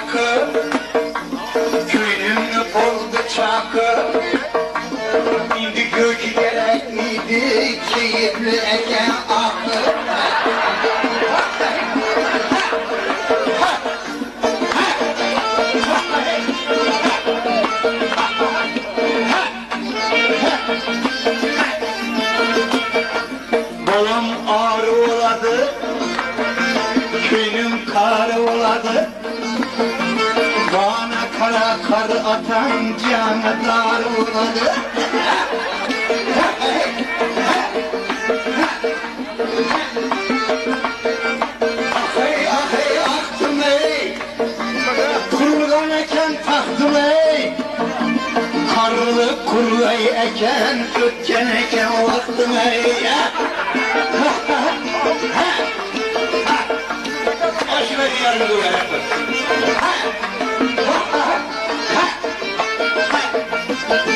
çakı, köyünün oldu çakı. İndi gök gerek miydi, keyifli eken aklı. Balam ağrı oladı, köyünün karı oladı. Bana kara kar atan canı dar oladı. Ahey ahey aktım ey, kurgan eken taktım ey. Karlı kurayı eken, ötken eken baktım ey. Aşırı yarım dur yarım.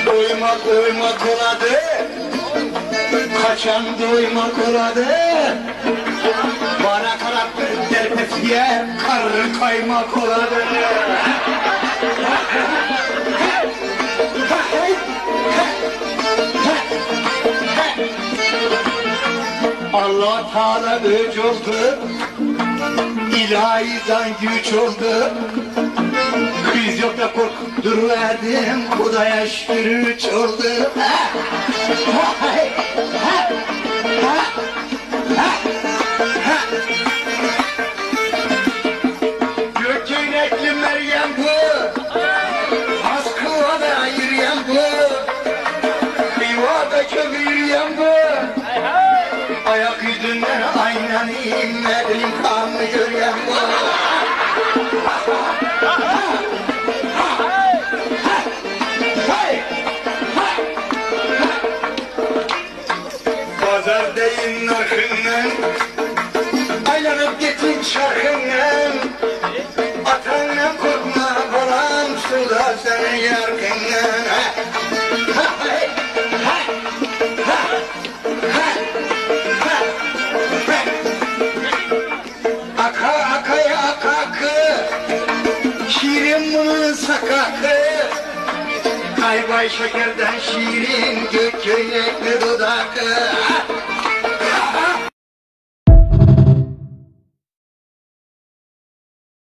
Doymak doymak oladı, kaçan doymak oladı. Bana karakter derpesiye karı kaymak oladı. Allah Teala öc oldu, ilahiden güç oldu. Kriz yok da korkutturuverdim, Kudaya şükür üç oldu. Gökçeynekli Meryem bu, askıvada yürüyen bu, kıyvada çok yürüyen bu. Ayak yüzünden aynen inmedim, kanlı görüyen bu. Pazardayım narkından, aylanıp gittin çarkından. Atandan korkma balam, suda senin yarkından. Aka akaya akakı, şirin bunun sakakı. Kaybay şekerden şirin, gök köynekli dudakı.